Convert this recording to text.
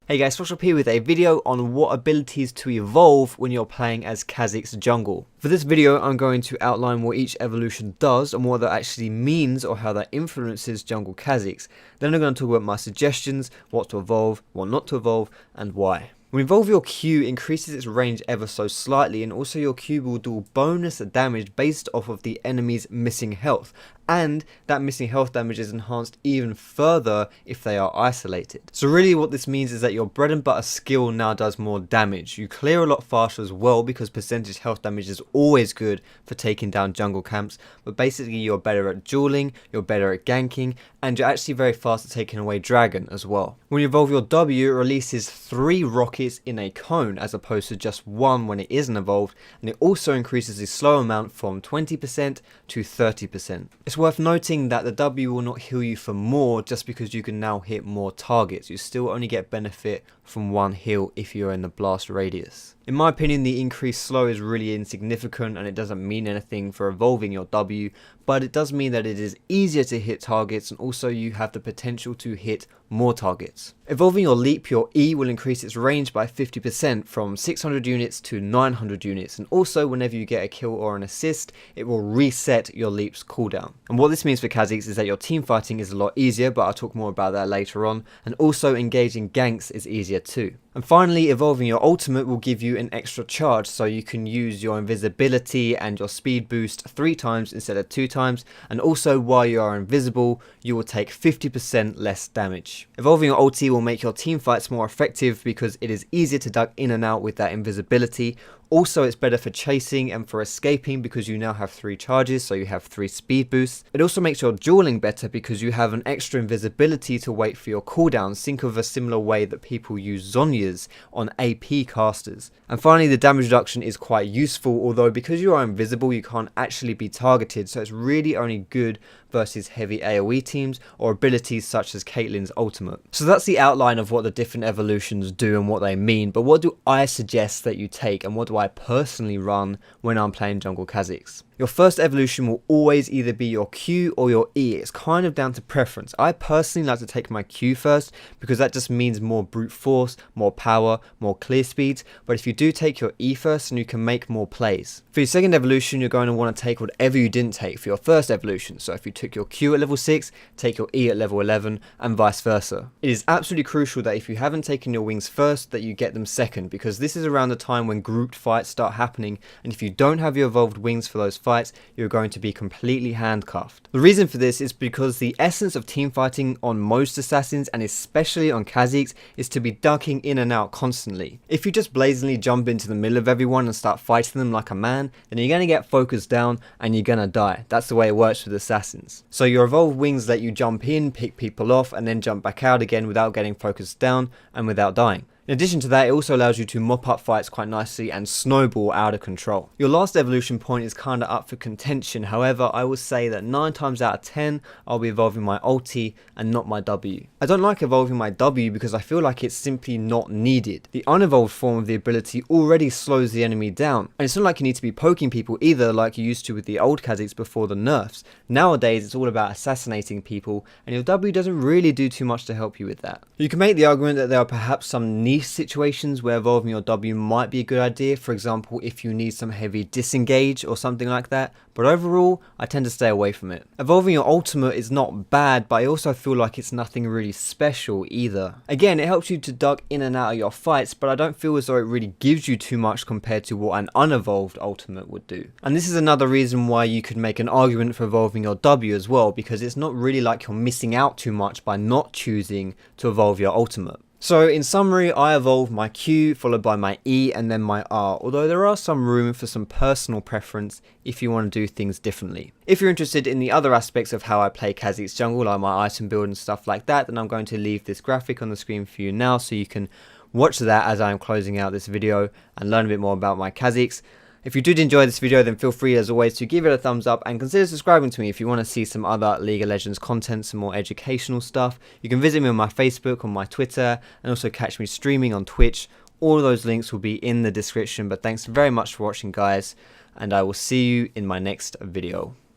Hey guys, Fox here with a video on what abilities to evolve when you're playing as Khazix jungle. For this video, I'm going to outline what each evolution does and what that actually means or how that influences jungle Khazix. Then I'm going to talk about my suggestions, what to evolve, what not to evolve, and why. When you evolve your Q, increases its range ever so slightly, and also your Q will do bonus damage based off of the enemy's missing health. And that missing health damage is enhanced even further if they are isolated. So really what this means is that your bread and butter skill now does more damage. You clear a lot faster as well because percentage health damage is always good for taking down jungle camps. But basically you're better at dueling, you're better at ganking, and you're actually very fast at taking away dragon as well. When you evolve your W, it releases 3 rockets in a cone as opposed to just 1 when it isn't evolved, and it also increases the slow amount from 20% to 30%. It's worth noting that the W will not heal you for more just because you can now hit more targets. You still only get benefit from 1 heal if you're in the blast radius. In my opinion, the increased slow is really insignificant and it doesn't mean anything for evolving your W, but it does mean that it is easier to hit targets and also you have the potential to hit more targets. Evolving your leap, your E will increase its range by 50% from 600 units to 900 units, and also whenever you get a kill or an assist, it will reset your leap's cooldown. And what this means for Khazix is that your team fighting is a lot easier, but I'll talk more about that later on, and also engaging ganks is easier too. And finally, evolving your ultimate will give you an extra charge, so you can use your invisibility and your speed boost 3 times instead of 2 times, and also while you are invisible, you will take 50% less damage. Evolving your ulti will make your team fights more effective because it is easier to duck in and out with that invisibility. Also, it's better for chasing and for escaping because you now have 3 charges, so you have 3 speed boosts. It also makes your dueling better because you have an extra invisibility to wait for your cooldowns. Think of a similar way that people use Zhonya's on AP casters. And finally, the damage reduction is quite useful, although because you are invisible, you can't actually be targeted, so it's really only good versus heavy AoE teams or abilities such as Caitlyn's ultimate. So that's the outline of what the different evolutions do and what they mean, but what do I suggest that you take and what do I personally run when I'm playing jungle Khazix? Your first evolution will always either be your Q or your E. It's kind of down to preference. I personally like to take my Q first because that just means more brute force, more power, more clear speeds. But if you do take your E first, then you can make more plays. For your second evolution, you're going to want to take whatever you didn't take for your first evolution. So if you took your Q at level 6, take your E at level 11 and vice versa. It is absolutely crucial that if you haven't taken your wings first, that you get them second, because this is around the time when grouped fights start happening, and if you don't have your evolved wings for those fights, you're going to be completely handcuffed. The reason for this is because the essence of team fighting on most assassins, and especially on Khazix, is to be ducking in and out constantly. If you just blazingly jump into the middle of everyone and start fighting them like a man, then you're going to get focused down and you're going to die. That's the way it works with assassins. So your evolved wings let you jump in, pick people off, and then jump back out again without getting focused down and without dying. In addition to that, it also allows you to mop up fights quite nicely and snowball out of control. Your last evolution point is kind of up for contention. However, I will say that 9 times out of 10, I'll be evolving my ulti and not my W. I don't like evolving my W because I feel like it's simply not needed. The unevolved form of the ability already slows the enemy down. And it's not like you need to be poking people either like you used to with the old Khazix before the nerfs. Nowadays, it's all about assassinating people, and your W doesn't really do too much to help you with that. You can make the argument that there are perhaps some niche situations where evolving your W might be a good idea, for example if you need some heavy disengage or something like that, but overall I tend to stay away from it. Evolving your ultimate is not bad, but I also feel like it's nothing really special either. Again, it helps you to duck in and out of your fights, but I don't feel as though it really gives you too much compared to what an unevolved ultimate would do. And this is another reason why you could make an argument for evolving your W as well, because it's not really like you're missing out too much by not choosing to evolve your ultimate. So in summary, I evolve my Q followed by my E and then my R, although there are some room for some personal preference if you want to do things differently. If you're interested in the other aspects of how I play Khazix jungle, like my item build and stuff like that, then I'm going to leave this graphic on the screen for you now so you can watch that as I'm closing out this video and learn a bit more about my Khazix. If you did enjoy this video, then feel free as always to give it a thumbs up and consider subscribing to me if you want to see some other League of Legends content, some more educational stuff. You can visit me on my Facebook, on my Twitter, and also catch me streaming on Twitch. All of those links will be in the description, but thanks very much for watching guys, and I will see you in my next video.